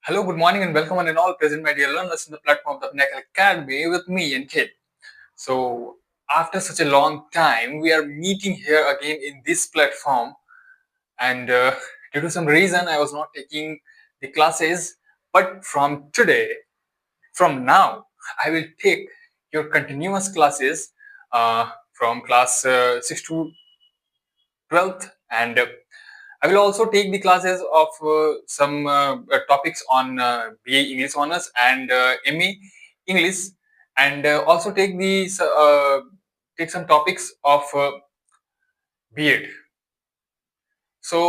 Hello, good morning, and welcome on and all present, my dear learners, in the platform of the Pinnacle Academy with me and Kid. So, after such a long time, we are meeting here again in this platform, and due to some reason, I was not taking the classes. But from today, from now, I will take your continuous classes from class 6 to 12th, and I will also take the classes of some topics on BA English Honors and MA English, and also take some topics of B.Ed. So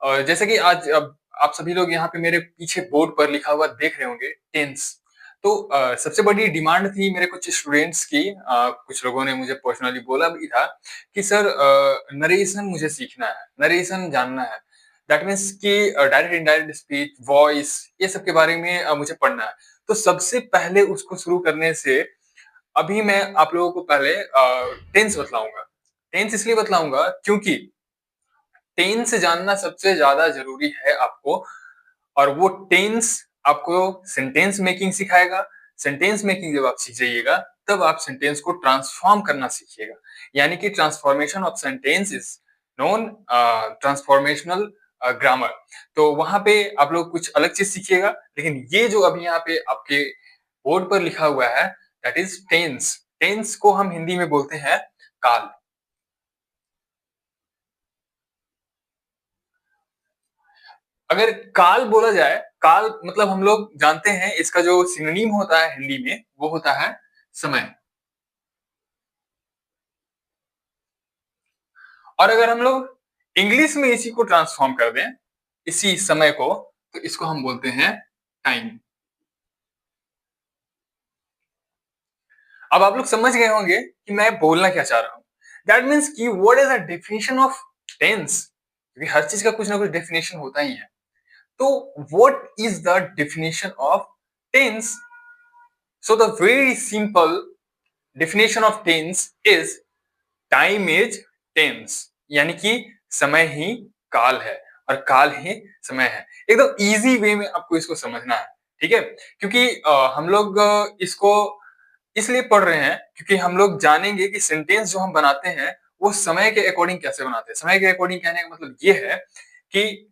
जैसे कि आज आप सभी लोग यहाँ पे मेरे पीछे बोर्ड पर लिखा हुआ देख रहे होंगे टेंस। तो सबसे बड़ी डिमांड थी मेरे कुछ स्टूडेंट्स की, कुछ लोगों ने मुझे पर्सनली बोला भी था कि सर नरेशन मुझे सीखना है, नरेशन जानना है। दैट मीन्स कि डायरेक्ट इनडायरेक्ट स्पीच, वॉइस, ये सब के बारे में मुझे पढ़ना है। तो सबसे पहले उसको शुरू करने से अभी मैं आप लोगों को पहले टेंस बतलाऊंगा। टेंस इसलिए बतलाऊंगा क्योंकि टेंस जानना सबसे ज्यादा जरूरी है आपको, और वो टेंस आपको सेंटेंस मेकिंग सिखाएगा। सेंटेंस मेकिंग जब आप सीख जाइएगा तब आप सेंटेंस को ट्रांसफॉर्म करना सीखिएगा, यानी कि transformation of sentence is known transformational grammar. तो वहां पे आप लोग कुछ अलग चीज सीखिएगा, लेकिन ये जो अभी यहाँ पे आपके बोर्ड पर लिखा हुआ है दैट इज टेंस। टेंस को हम हिंदी में बोलते हैं काल। अगर काल बोला जाए, काल मतलब हम लोग जानते हैं इसका जो सिनोनिम होता है हिंदी में वो होता है समय। और अगर हम लोग इंग्लिश में इसी को ट्रांसफॉर्म कर दें, इसी समय को, तो इसको हम बोलते हैं टाइम। अब आप लोग समझ गए होंगे कि मैं बोलना क्या चाह रहा हूं। दैट मीन्स कि what is the definition of tense, क्योंकि हर चीज का कुछ ना कुछ डेफिनेशन होता ही है। तो what is the definition of tense? So the very simple definition of tense is time is tense, यानी कि समय ही काल है और काल ही समय है। एकदम इजी वे में आपको इसको समझना है, ठीक है? क्योंकि हम लोग इसको इसलिए पढ़ रहे हैं क्योंकि हम लोग जानेंगे कि सेंटेंस जो हम बनाते हैं वो समय के अकॉर्डिंग कैसे बनाते हैं। समय के अकॉर्डिंग कहने का मतलब ये है कि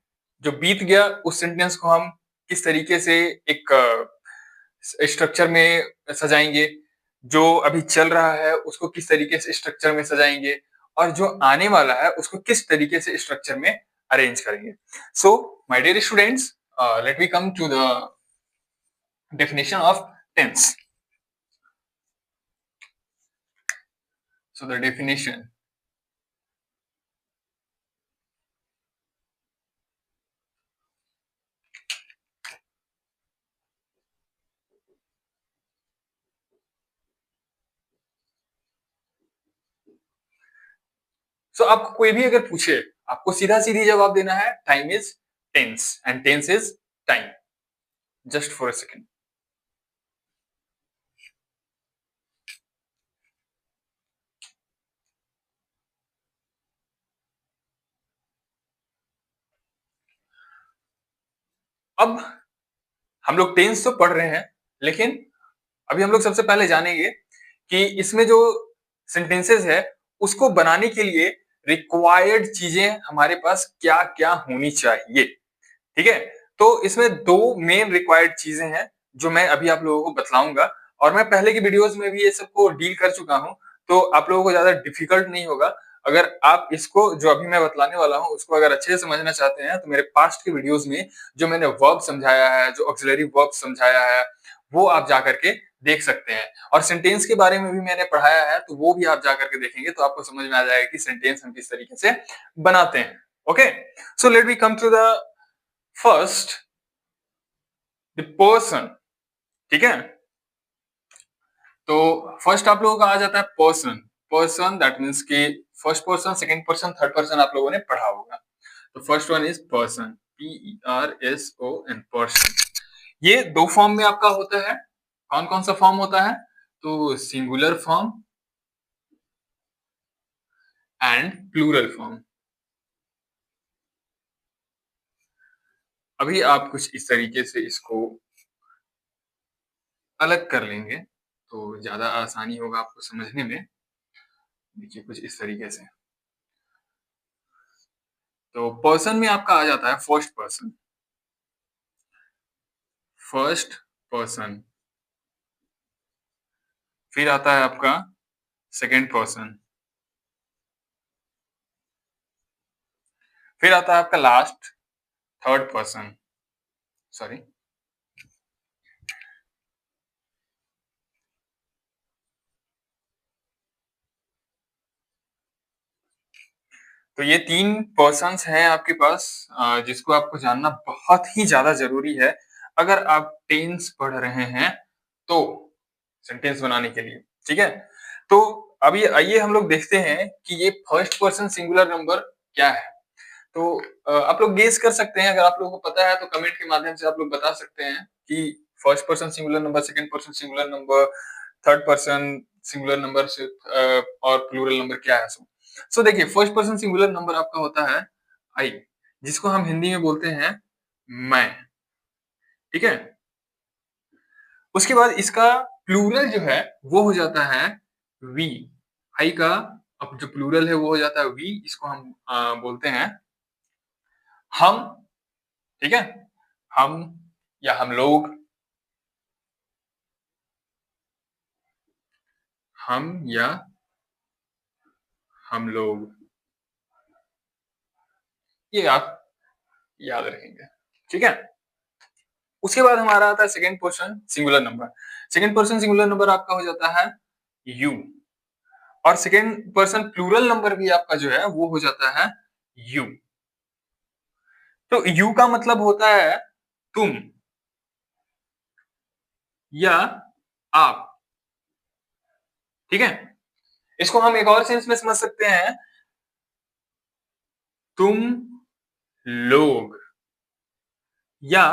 जो बीत गया उस सेंटेंस को हम किस तरीके से एक स्ट्रक्चर में सजाएंगे, जो अभी चल रहा है उसको किस तरीके से स्ट्रक्चर में सजाएंगे, और जो आने वाला है उसको किस तरीके से स्ट्रक्चर में अरेंज करेंगे। So my dear students, let me come to the definition of tense. So the definition. So आपको कोई भी अगर पूछे, आपको सीधा सीधी जवाब देना है time is tense and tense is time. Just for a second. अब हम लोग टेंस तो पढ़ रहे हैं, लेकिन अभी हम लोग सबसे पहले जानेंगे कि इसमें जो सेंटेंसेस है उसको बनाने के लिए रिक्वायर्ड चीजें हमारे पास क्या क्या होनी चाहिए, ठीक है? तो इसमें दो मेन रिक्वायर्ड चीजें हैं जो मैं अभी आप लोगों को बतलाऊंगा, और मैं पहले की वीडियोस में भी ये सबको डील कर चुका हूं, तो आप लोगों को ज्यादा डिफिकल्ट नहीं होगा। अगर आप इसको जो अभी मैं बतलाने वाला हूं उसको अगर अच्छे से समझना चाहते हैं तो मेरे पास्ट के वीडियोस में जो मैंने वर्ब समझाया है, जो ऑक्सिलरी वर्ब समझाया है, वो आप जा करके देख सकते हैं। और सेंटेंस के बारे में भी मैंने पढ़ाया है, तो वो भी आप जा करके देखेंगे तो आपको समझ में आ जाएगा कि सेंटेंस हम किस तरीके से बनाते हैं। Okay, so let we come to the first, the person, ठीक है? तो फर्स्ट आप लोगों का आ जाता है पर्सन। पर्सन दैट मीन्स कि first person, second person, third person आप लोगों ने पढ़ा होगा। तो first one is person, PERSON, person. ये दो फॉर्म में आपका होता है। कौन कौन सा फॉर्म होता है? तो singular form and plural form. अभी आप कुछ इस तरीके से इसको अलग कर लेंगे तो ज़्यादा आसानी होगा आपको समझने में। देखिए कुछ इस तरीके से। तो पर्सन में आपका आ जाता है फर्स्ट पर्सन, फर्स्ट पर्सन। फिर आता है आपका सेकंड पर्सन। फिर आता है आपका लास्ट थर्ड पर्सन, सॉरी। तो ये 3 पर्सन्स हैं आपके पास जिसको आपको जानना बहुत ही ज़्यादा ज़रूरी है, अगर आप टेंस पढ़ रहे हैं तो, सेंटेंस बनाने के लिए, ठीक है? तो अभी आइए हम लोग देखते हैं कि ये फर्स्ट पर्सन सिंगुलर नंबर क्या है? तो आप लोग गेस कर सकते हैं, अगर आप लोगों को पता है तो कमेंट के माध्यम से आप लोग बता सकते हैं कि first person singular number, second person singular number, third person singular number से और प्लूरल नंबर क्या है? सो देखिए फर्स्ट पर्सन सिंगुलर नंबर आपका होता है आई, जिसको हम हिंदी में बोलते हैं मैं, ठीक है? उसके बाद इसका प्लूरल जो है वो हो जाता है वी। आई का अब जो प्लूरल है वो हो जाता है वी, इसको हम बोलते हैं हम, ठीक है? हम या हम लोग, हम या हम लोग, ये आप याद रखेंगे, ठीक है? उसके बाद हमारा आता है second person singular number. Second person singular number आपका हो जाता है यू, और सेकंड पर्सन प्लूरल नंबर भी आपका जो है वो हो जाता है यू। तो यू का मतलब होता है तुम या आप, ठीक है? इसको हम एक और सेंस में समझ सकते हैं, तुम लोग या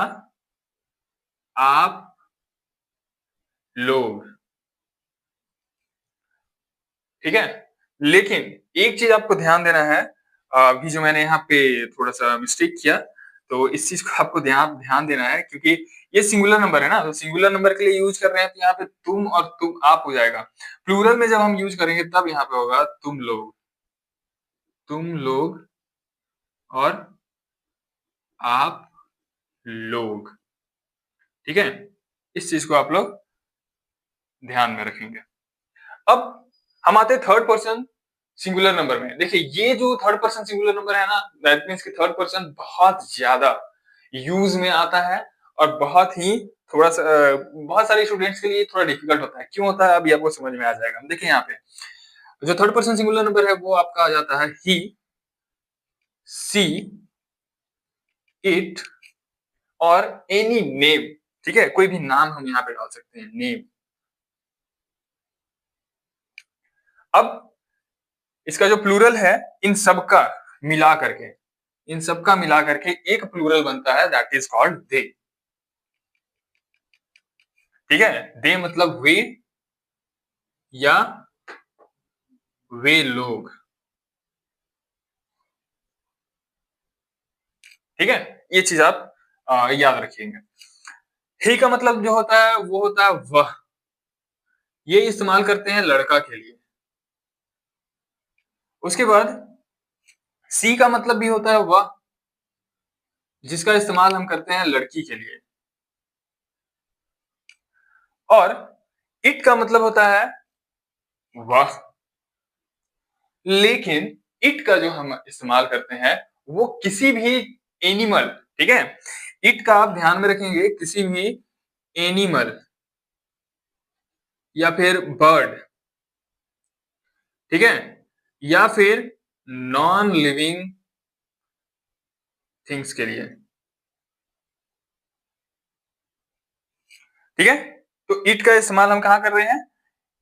आप लोग, ठीक है? लेकिन एक चीज आपको ध्यान देना है, अभी जो मैंने यहाँ पे थोड़ा सा मिस्टेक किया, तो इस चीज को आपको ध्यान ध्यान देना है, क्योंकि ये सिंगुलर नंबर है ना, तो सिंगुलर नंबर के लिए यूज कर रहे हैं तो यहाँ पे तुम और तुम आप हो जाएगा। प्लूरल में जब हम यूज करेंगे तब यहाँ पे होगा तुम लोग, तुम लोग और आप लोग, ठीक है? इस चीज को आप लोग ध्यान में रखेंगे। अब हम आते हैं थर्ड पर्सन सिंगुलर नंबर में। देखिए ये जो थर्ड पर्सन सिंगुलर नंबर है ना, दैट मीन्स कि थर्ड पर्सन बहुत ज्यादा यूज में आता है और बहुत ही थोड़ा सा बहुत सारे स्टूडेंट्स के लिए थोड़ा डिफिकल्ट होता है। क्यों होता है अभी आपको समझ में आ जाएगा। देखिए यहाँ पे जो थर्ड पर्सन सिंगुलर नंबर है वो आपका आ जाता है ही, सी, इट और एनी नेम, ठीक है? कोई भी नाम हम यहाँ पे डाल सकते हैं, नेम। अब इसका जो प्लूरल है इन सबका मिला करके, इन सबका मिला करके एक प्लूरल बनता है, दैट इज कॉल्ड दे, ठीक है? दे मतलब वे या वे लोग, ठीक है? ये चीज आप याद रखिएगा। ही का मतलब जो होता है वो होता है वह, ये इस्तेमाल करते हैं लड़का के लिए। उसके बाद सी का मतलब भी होता है वह, जिसका इस्तेमाल हम करते हैं लड़की के लिए। और इट का मतलब होता है वह, लेकिन इट का जो हम इस्तेमाल करते हैं वो किसी भी एनिमल, ठीक है? इट का आप ध्यान में रखेंगे, किसी भी एनिमल या फिर बर्ड, ठीक है? या फिर नॉन लिविंग थिंग्स के लिए, ठीक है? तो इट का इस्तेमाल हम कहाँ कर रहे हैं?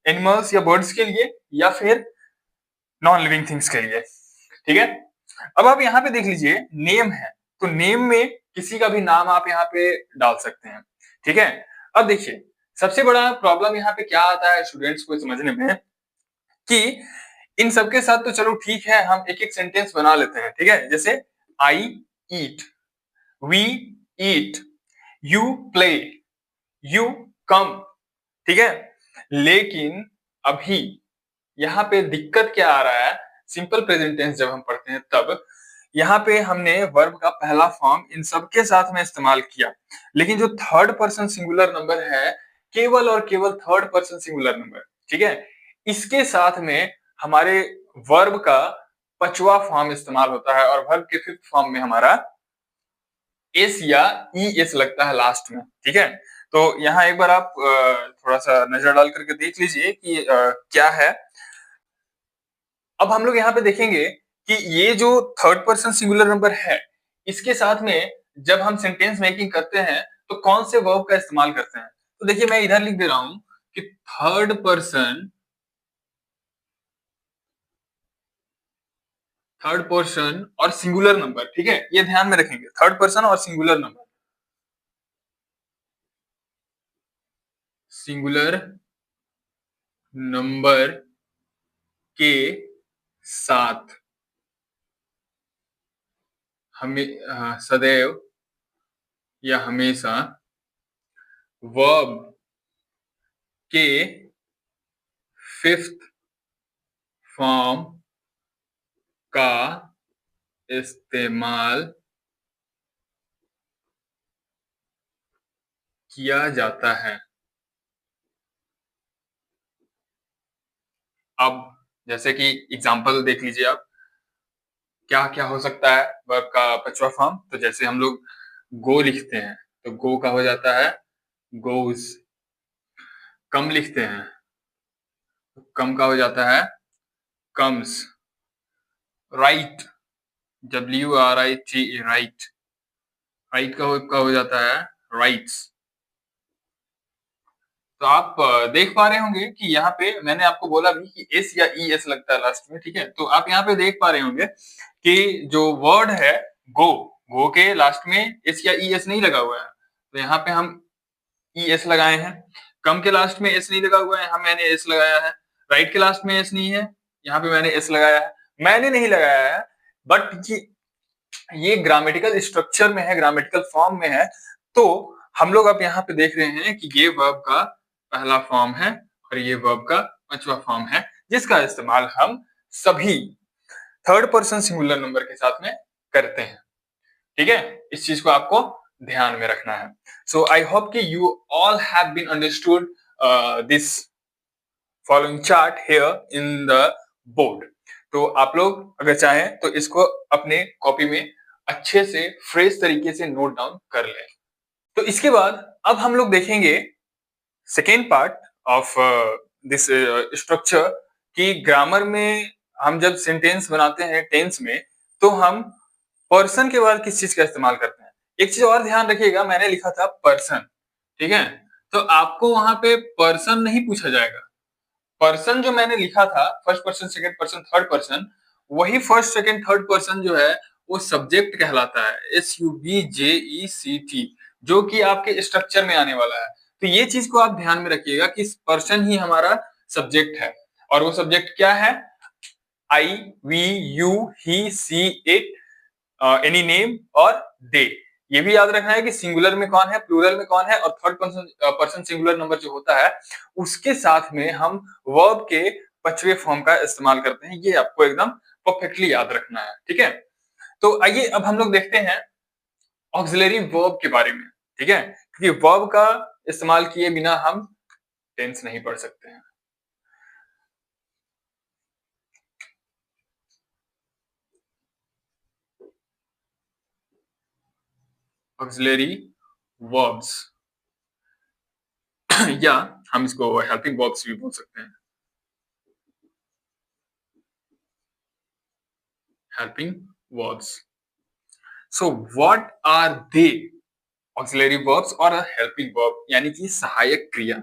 एनिमल्स या बर्ड्स के लिए या फिर नॉन लिविंग थिंग्स के लिए, ठीक है? अब आप यहाँ पे देख लीजिए नेम है, तो नेम में किसी का भी नाम आप यहाँ पे डाल सकते हैं, ठीक है? अब देखिए सबसे बड़ा प्रॉब्लम यहाँ पे क्या आता है स्टूडेंट्स को समझने में, कि इन सबके साथ तो चलो ठीक है, हम एक एक सेंटेंस बना लेते हैं, ठीक है? जैसे I eat, we eat, you play, you come, ठीक है। लेकिन अभी यहाँ पे दिक्कत क्या आ रहा है, सिंपल प्रेजेंट टेंस जब हम पढ़ते हैं तब यहाँ पे हमने वर्ब का पहला फॉर्म इन सबके साथ में इस्तेमाल किया, लेकिन जो थर्ड पर्सन सिंगुलर नंबर है केवल और केवल थर्ड पर्सन सिंगुलर नंबर, ठीक है, इसके साथ में हमारे वर्ब का पांचवा फॉर्म इस्तेमाल होता है और वर्ब के फिफ्थ फॉर्म में हमारा एस या ई एस लगता है लास्ट में, ठीक है। तो यहाँ एक बार आप थोड़ा सा नजर डाल करके देख लीजिए कि क्या है। अब हम लोग यहाँ पे देखेंगे कि ये जो थर्ड पर्सन सिंगुलर नंबर है इसके साथ में जब हम सेंटेंस मेकिंग करते हैं तो कौन से वर्ब का इस्तेमाल करते हैं। तो देखिए मैं इधर लिख दे रहा हूं कि थर्ड पर्सन और सिंगुलर नंबर, ठीक है, ये ध्यान में रखेंगे, थर्ड पर्सन और सिंगुलर नंबर, सिंगुलर नंबर के साथ हमें सदैव या हमेशा वर्ब के फिफ्थ फॉर्म का इस्तेमाल किया जाता है। अब जैसे कि एग्जांपल देख लीजिए आप, क्या क्या हो सकता है वर्ब का पांचवा फॉर्म। तो जैसे हम लोग गो लिखते हैं तो गो का हो जाता है गोज, कम लिखते हैं तो कम का हो जाता है comes, right, WRIT, right, right का हो जाता है राइट्स। तो आप देख पा रहे होंगे कि यहाँ पे मैंने आपको बोला भी कि एस या ई एस लगता है लास्ट में, ठीक है। तो आप यहाँ पे देख पा रहे होंगे कि जो वर्ड है गो, गो के लास्ट में एस या ई एस नहीं लगा हुआ है, तो यहाँ पे हम ई एस लगाए हैं। कम के लास्ट में एस नहीं लगा हुआ है, यहाँ मैंने एस लगाया है। राइट के लास्ट में एस नहीं है, यहाँ पे मैंने एस लगाया है। मैंने नहीं लगाया है, बट ये ग्रामेटिकल स्ट्रक्चर में है, ग्रामेटिकल फॉर्म में है। तो हम लोग अब यहाँ पे देख रहे हैं कि ये वर्ब का पहला फॉर्म है और ये वर्ब का पांचवा फॉर्म है, जिसका इस्तेमाल हम सभी थर्ड पर्सन सिंगुलर नंबर के साथ में करते हैं, ठीक है। इस चीज को आपको ध्यान में रखना है। सो आई होप कि you all have been understood this following chart here in the board. तो आप लोग अगर चाहें तो इसको अपने कॉपी में अच्छे से फ्रेश तरीके से नोट डाउन कर लें। तो इसके बाद अब हम लोग देखेंगे second part of this structure कि ग्रामर में हम जब सेंटेंस बनाते हैं टेंस में तो हम पर्सन के बाद किस चीज का इस्तेमाल करते हैं। एक चीज और ध्यान रखिएगा, मैंने लिखा था पर्सन, ठीक है, तो आपको वहां पे पर्सन नहीं पूछा जाएगा। पर्सन जो मैंने लिखा था first person second person third person, वही फर्स्ट सेकंड थर्ड पर्सन जो है वो सब्जेक्ट कहलाता है, SUBJECT, जो कि आपके स्ट्रक्चर में आने वाला है। तो ये चीज को आप ध्यान में रखिएगा कि पर्सन ही हमारा सब्जेक्ट है, और वो सब्जेक्ट क्या है, I, we, you, he, she, it, any name और दे। ये भी याद रखना है कि सिंगुलर में कौन है, प्लूरल में कौन है, और थर्ड पर्सन सिंगुलर नंबर जो होता है उसके साथ में हम वर्ब के पांचवे फॉर्म का इस्तेमाल करते हैं। ये आपको एकदम परफेक्टली याद रखना है, ठीक है। तो आइए अब हम लोग देखते हैं ऑक्सिलरी वर्ब के बारे में, ठीक है, क्योंकि वर्ब का इस्तेमाल किए बिना हम टेंस नहीं पढ़ सकते हैं। ऑक्सिलरी वर्ब्स या हम इसको हेल्पिंग वर्ब्स भी बोल सकते हैं, helping verbs. So what are they? Auxiliary verbs और a helping verb यानी कि सहायक क्रिया।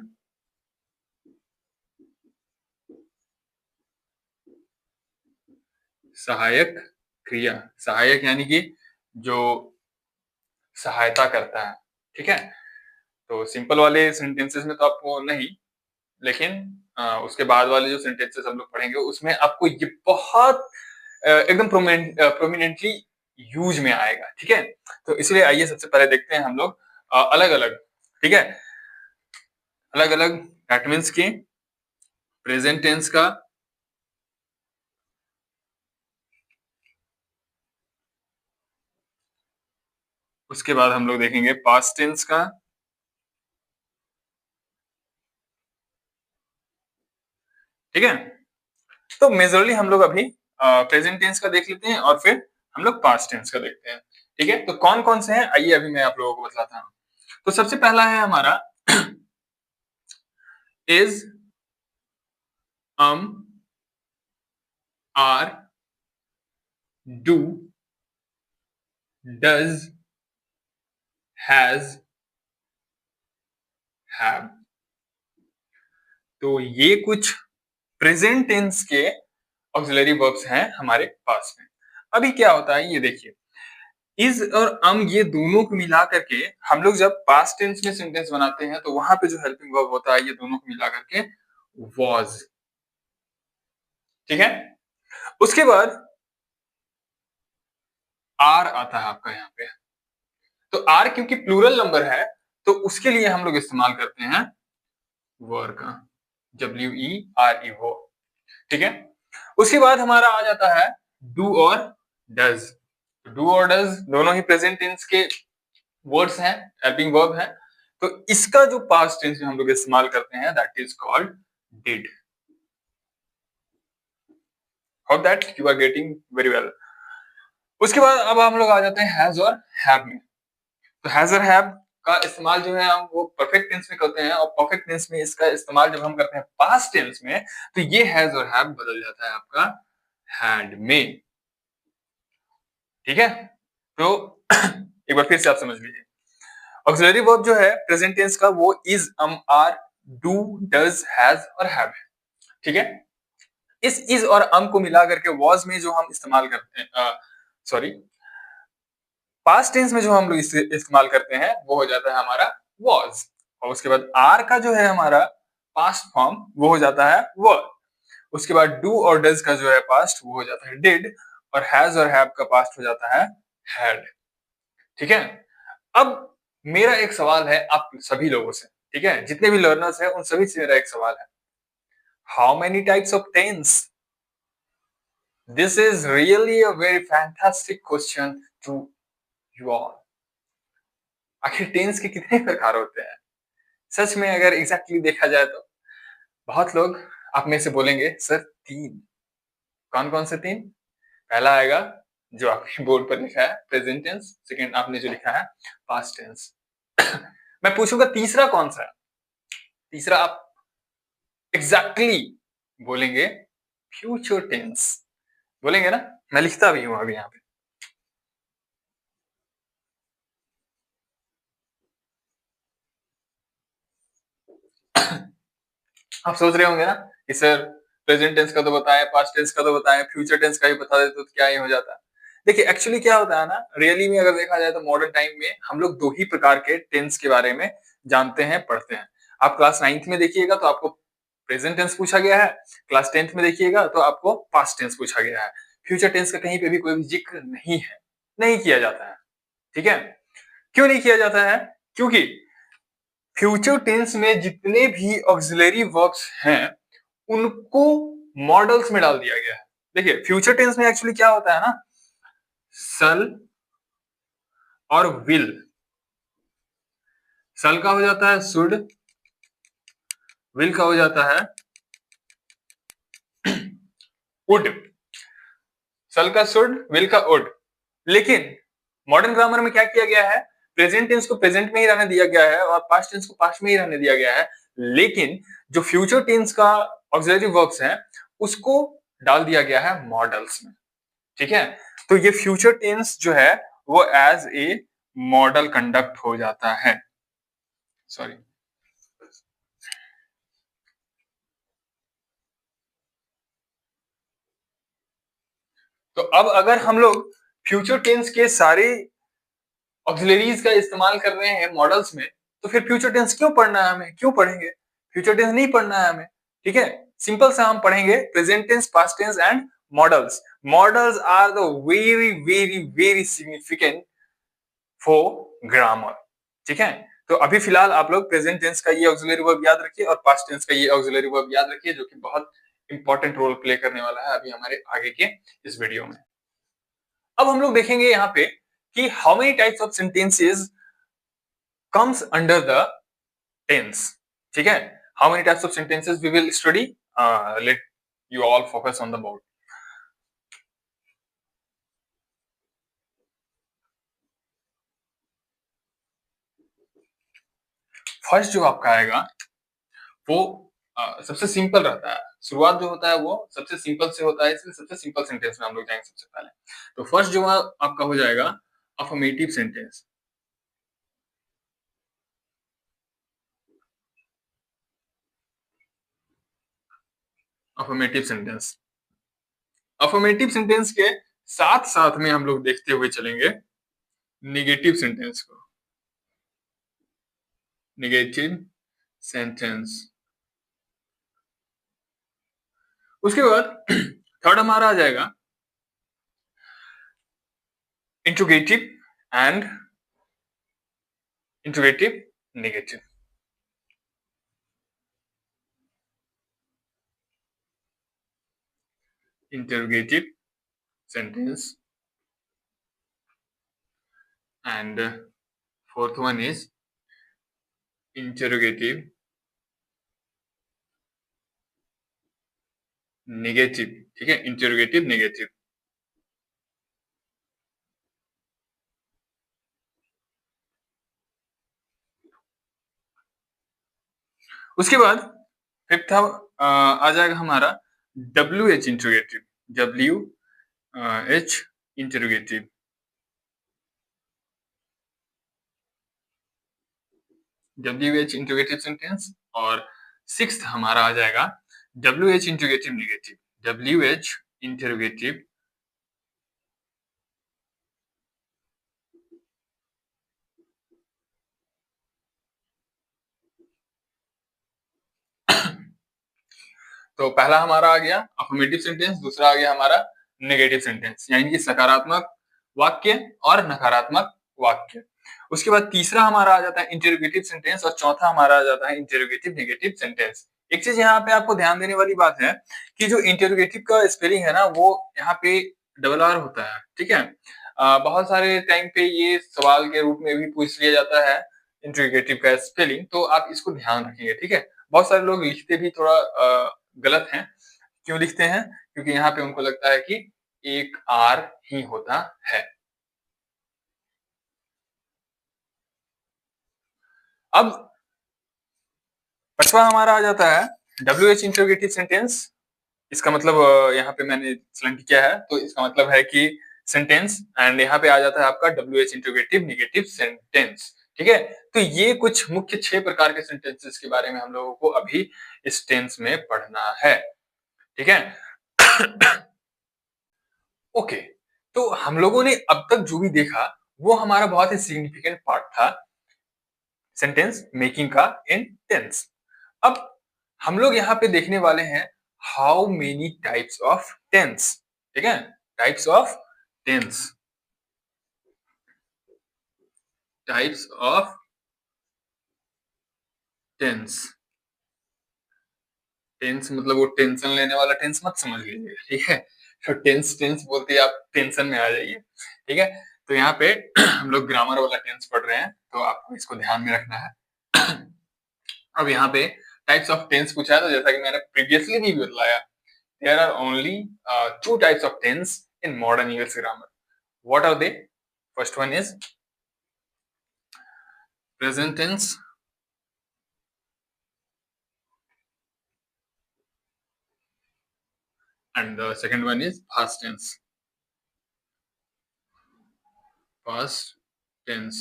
सहायक क्रिया, सहायक यानी कि जो सहायता करता है, ठीक है। तो सिंपल वाले सेंटेंसेस में तो आपको नहीं, लेकिन उसके बाद वाले जो सेंटेंसेस हम लोग पढ़ेंगे उसमें आपको ये बहुत एकदम प्रोमिनेंटली यूज में आएगा। ठीक है, तो इसलिए आइए सबसे पहले देखते हैं हम लोग अलग अलग, ठीक है, अलग अलग दैट मीन्स की प्रेजेंट टेंस का, उसके बाद हम लोग देखेंगे पास्ट टेंस का, ठीक है। तो मेजरली हम लोग अभी प्रेजेंट टेंस का देख लेते हैं और फिर हम लोग पास्ट टेंस का देखते हैं। ठीक है, तो कौन कौन से हैं आइए अभी मैं आप लोगों को बताता हूँ। तो सबसे पहला है हमारा is, are, do, does, has, have. तो ये कुछ प्रेजेंट टेंस के ऑक्सिलरी वर्ब्स हैं हमारे पास में। अभी क्या होता है ये देखिए, इज और ये दोनों को मिला करके हम लोग जब पास्ट टेंस में सेंटेंस बनाते हैं तो वहां पे जो हेल्पिंग वर्ब होता है ये दोनों को मिला करके was, ठीक है। उसके बाद आर आता है आपका यहाँ पे, तो आर क्योंकि प्लूरल नंबर है तो उसके लिए हम लोग इस्तेमाल करते हैं वर का, WERE वो, ठीक है। उसके बाद हमारा आ जाता है डू और डज। डू और डज दोनों ही प्रेजेंट टेंस के वर्ड्स हैं, हेल्पिंग वर्ब हैं। तो इसका जो पास्ट टेंस में हम लोग इस्तेमाल करते हैं that is called did. Hope that you are getting very well. उसके बाद अब हम लोग आ जाते हैं हैज और हैव में। तो हैज और हैव का इस्तेमाल जो है हम वो परफेक्ट टेंस में करते हैं और परफेक्ट टेंस में इसका इस्तेमाल जब हम करते हैं पास्ट टेंस में तो ये हैज और हैव बदल जाता है आपका हैड में, ठीक है। तो एक बार फिर से आप समझ लीजिए, ऑक्सिलरी वर्ब जो है प्रेजेंट टेंस का वो is, are, do, does, has और हैव है, ठीक है। इस इज और को मिला करके वॉज में जो हम इस्तेमाल करते हैं, सॉरी, पास्ट टेंस में जो हम लोग इस्तेमाल करते हैं वो हो जाता है हमारा वॉज, और उसके बाद आर का जो है हमारा पास्ट फॉर्म वो हो जाता है वर। उसके बाद डू और डज का जो है पास्ट वो हो जाता है डिड, और हैज और हैव का पास्ट हो जाता है हैड, ठीक है। अब मेरा एक सवाल है आप सभी लोगों से, ठीक है, जितने भी लर्नर्स हैं उन सभी से मेरा एक सवाल है, how many types of tense? This is really a very fantastic question to you all. आखिर टेंस के कितने प्रकार होते हैं? सच में अगर एग्जैक्टली देखा जाए तो बहुत लोग आप में से बोलेंगे सर 3। कौन कौन से 3? पहला आएगा जो आपके बोर्ड पर लिखा है प्रेजेंट टेंस, सेकंड आपने जो लिखा है पास्ट टेंस। मैं पूछूंगा तीसरा कौन सा है? तीसरा आप एग्जैक्टली बोलेंगे फ्यूचर टेंस, बोलेंगे ना, मैं लिखता भी हूं अभी यहाँ पे। आप सोच रहे होंगे ना कि सर प्रेजेंट टेंस का तो बताएं, पास्ट टेंस का तो बताएं, फ्यूचर टेंस का भी बता देते तो क्या ही हो जाता। देखिए एक्चुअली क्या होता है ना, रियली में अगर देखा जाए तो मॉडर्न टाइम में हम लोग दो ही प्रकार के टेंस के बारे में जानते हैं, पढ़ते हैं। आप क्लास 9th में देखिएगा तो आपको प्रेजेंट टेंस पूछा गया है, क्लास 10th में देखिएगा तो आपको पास्ट टेंस पूछा गया है। फ्यूचर टेंस का कहीं पे भी कोई भी जिक्र नहीं है, नहीं किया जाता है, ठीक है। क्यों नहीं किया जाता है? क्योंकि फ्यूचर टेंस में जितने भी ऑक्सिलरी वर्ब्स हैं उनको मॉडल्स में डाल दिया गया है। देखिए फ्यूचर टेंस में एक्चुअली क्या होता है ना, सल और विल। सल का हो जाता है शुड, विल का हो जाता है वुड। सल का शुड, विल का वुड। लेकिन मॉडर्न ग्रामर में क्या किया गया है, प्रेजेंट टेंस को प्रेजेंट में ही रहने दिया गया है और पास्ट टेंस को पास्ट में ही रहने दिया गया है। लेकिन जो फ्यूचर टेंस का ऑक्सिलरी वर्ब्स है उसको डाल दिया गया है मॉडल्स में, ठीक है। तो ये फ्यूचर टेंस जो है वो एज ए मॉडल कंडक्ट हो जाता है, सॉरी। तो अब अगर हम लोग फ्यूचर टेंस के सारे ऑक्सिलरीज का इस्तेमाल कर रहे हैं मॉडल्स में तो फिर फ्यूचर टेंस क्यों पढ़ना है हमें? क्यों पढ़ेंगे? फ्यूचर टेंस नहीं पढ़ना है हमें, ठीक है। सिंपल सा हम पढ़ेंगे present tense, past tense and models. Models are the very significant for grammar. ठीक है, तो अभी फिलहाल आप लोग प्रेजेंट टेंस का ये ऑक्सिलरी वर्ब याद रखिए और पास्ट टेंस का ये ऑक्सिलरी वर्ब याद रखिए, जो कि बहुत इंपॉर्टेंट रोल प्ले करने वाला है अभी हमारे आगे के इस वीडियो में। अब हम लोग देखेंगे यहाँ पे कि how many types of sentences comes under the tense. ठीक है, how many types of sentences we will study. Let you all focus on the board. First जो आपका आएगा वो सबसे सिंपल रहता है। शुरुआत जो होता है वो सबसे सिंपल से होता है, इसलिए सबसे सिंपल सेंटेंस में हम लोग जाएंगे सबसे पहले। तो फर्स्ट जो आपका हो जाएगा affirmative sentence. Affirmative sentence, affirmative sentence के साथ साथ में हम लोग देखते हुए चलेंगे निगेटिव सेंटेंस को। निगेटिव सेंटेंस, उसके बाद थर्ड हमारा आ जाएगा interrogative and interrogative negative. Interrogative sentence and fourth one is interrogative negative। ठीक है, इंटरोगेटिव नेगेटिव। उसके बाद फिफ्थ आ जाएगा हमारा WH interrogative. WH interrogative. WH interrogative sentence. और सिक्स्थ हमारा आ जाएगा WH interrogative negative. WH interrogative तो पहला हमारा आ गया अफर्मेटिव सेंटेंस, दूसरा आ गया हमारा नेगेटिव सेंटेंस, यानी कि सकारात्मक वाक्य और नकारात्मक वाक्य। उसके बाद तीसरा हमारा आ जाता है इंटरोगेटिव सेंटेंस और चौथा हमारा आ जाता है इंटरोगेटिव नेगेटिव सेंटेंस। एक चीज यहाँ पे आपको ध्यान देने वाली बात है कि जो इंटरोगेटिव का स्पेलिंग है ना वो यहाँ पे डबल आर होता है। ठीक है, बहुत सारे टाइम पे ये सवाल के रूप में भी पूछ लिया जाता है इंटरोगेटिव का स्पेलिंग, तो आप इसको ध्यान रखेंगे। ठीक है, बहुत सारे लोग लिखते भी थोड़ा गलत हैं। क्यों लिखते हैं? क्योंकि यहाँ पे उनको लगता है कि एक आर ही होता है। अब पांचवा हमारा आ जाता है WH इंटरोगेटिव सेंटेंस। इसका मतलब यहाँ पे मैंने सिलेक्ट किया है, तो इसका मतलब है कि सेंटेंस, एंड यहाँ पे आ जाता है आपका WH इंटरोगेटिव नेगेटिव सेंटेंस। ठीक है, तो ये कुछ मुख्य 6 प्रकार के सेंटेंसेस के बारे में हम लोगों को अभी इस टेंस में पढ़ना है। ठीक है ओके, तो हम लोगों ने अब तक जो भी देखा वो हमारा बहुत ही सिग्निफिकेंट पार्ट था सेंटेंस मेकिंग का इन टेंस। अब हम लोग यहाँ पे देखने वाले हैं how many types of tense. ठीक है, types of tense, types of tense. Tense मतलब वो टेंशन लेने वाला टेंस मत समझ लीजिएगा। ठीक है, तो टेंस टेंस बोलते ही आप टेंशन में आ जाइए। ठीक है, तो यहाँ पे हम लोग ग्रामर वाला टेंस पढ़ रहे हैं, तो आपको इसको ध्यान में रखना है। अब यहाँ पे टाइप्स ऑफ टेंस पूछा है, तो जैसा कि मैंने प्रीवियसली भी बताया, there are only 2 types of tense in modern English grammar. What are they? First one is present tense and the second one is past tense। past tense,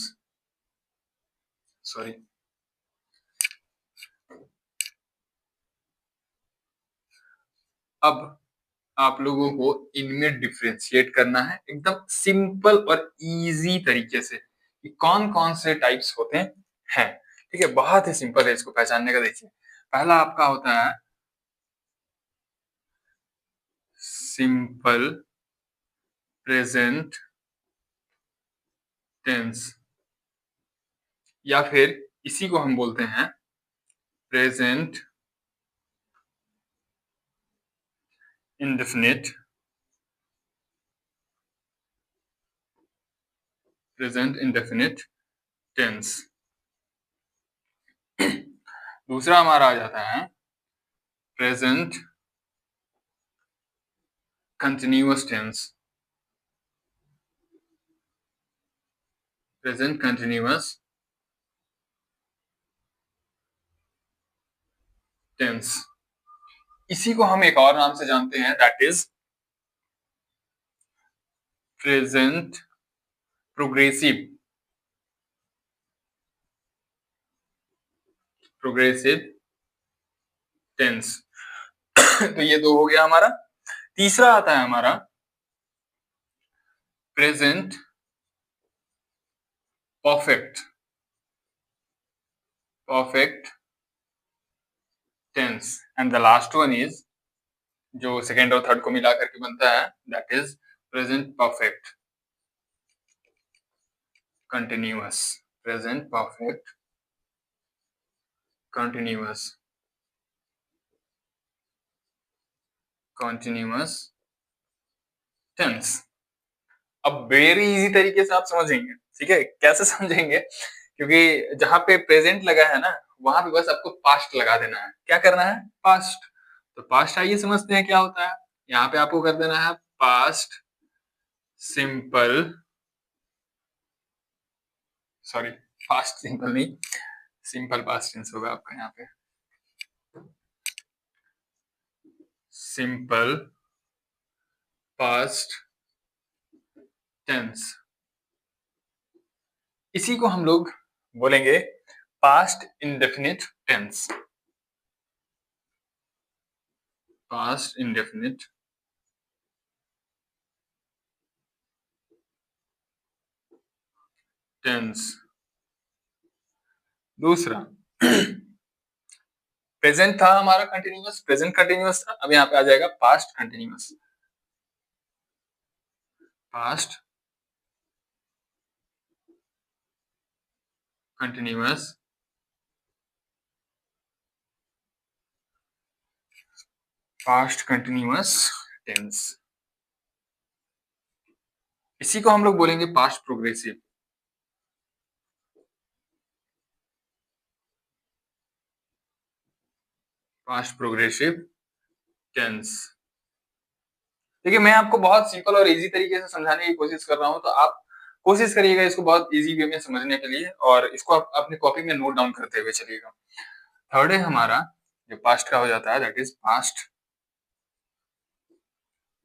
sorry। अब आप लोगों को इनमें डिफरेंशिएट करना है एकदम सिंपल और इजी तरीके से कि कौन कौन से टाइप्स होते हैं। ठीक है, बहुत ही सिंपल है इसको पहचानने का। देखिए, पहला आपका होता है सिंपल प्रेजेंट टेंस, या फिर इसी को हम बोलते हैं present indefinite, present indefinite tense. दूसरा हमारा आ जाता है present continuous tense, present continuous tense. इसी को हम एक और नाम से जानते हैं, that is present progressive, progressive tense. तो ये दो हो गया हमारा। तीसरा आता है हमारा present perfect, perfect tense. And the last one is, जो सेकेंड और थर्ड को मिला करके बनता है, that is present perfect continuous, present perfect continuous, continuous tense. अब वेरी इजी तरीके से आप समझेंगे, ठीक है? कैसे समझेंगे? क्योंकि जहां पे प्रेजेंट लगा है ना, वहां पे बस आपको पास्ट लगा देना है। क्या करना है? पास्ट। तो पास्ट आइए समझते हैं क्या होता है। यहाँ पे आपको कर देना है past simple, sorry past simple नहीं, सिंपल पास्ट टेंस होगा आपका यहाँ पे, सिंपल पास्ट टेंस। इसी को हम लोग बोलेंगे past indefinite tense, past indefinite tense. दूसरा प्रेजेंट था हमारा कंटिन्यूअस, प्रेजेंट कंटिन्यूअस था। अब यहाँ पे आ जाएगा past continuous, past continuous past continuous tense. इसी को हम लोग बोलेंगे past progressive, past progressive tense. देखिए मैं आपको बहुत सिंपल और इजी तरीके से समझाने की कोशिश कर रहा हूं, तो आप कोशिश करिएगा इसको बहुत इजी वे में समझने के लिए, और इसको आप अपनी कॉपी में नोट डाउन करते हुए चलिएगा। थर्ड है हमारा जो पास्ट का हो जाता है, that is past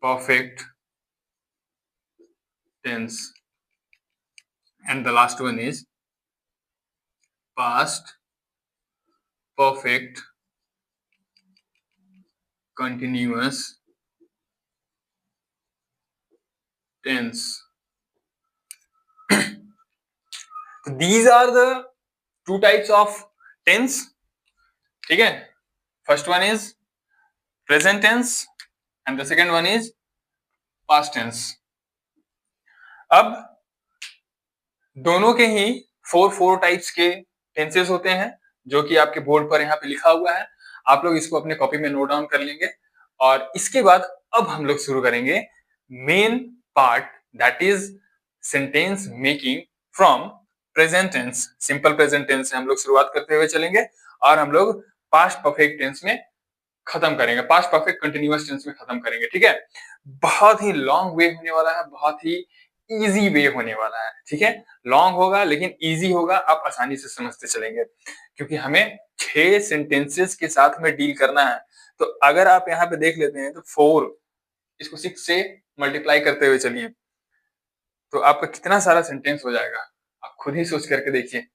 perfect tense. And the last one is past perfect continuous tense. These are the two types of tense, ठीक है? First one is present tense and the second one is past tense. अब दोनों के ही four types के tenses होते हैं, जो कि आपके बोर्ड पर यहाँ पे लिखा हुआ है। आप लोग इसको अपने कॉपी में नोट डाउन कर लेंगे, और इसके बाद अब हम लोग शुरू करेंगे main part, that is sentence making from present tense. Simple present tense से हम लोग शुरुआत करते हुए चलेंगे, और हम लोग पास्ट परफेक्ट टेंस में खत्म करेंगे, पास्ट परफेक्ट कंटिन्यूअस टेंस में खत्म करेंगे, ठीक है? बहुत ही लॉन्ग वे होने वाला है, बहुत ही इजी वे होने वाला है, ठीक है? लॉन्ग होगा लेकिन इजी होगा, आप आसानी से समझते चलेंगे, क्योंकि हमें 6 सेंटेंसेस के साथ में डील करना है। तो अगर आप यहाँ पे देख लेते हैं तो 4, इसको 6 से मल्टीप्लाई करते हुए चलिए, तो आपका कितना सारा सेंटेंस हो जाएगा, आप खुद ही सोच करके देखिए।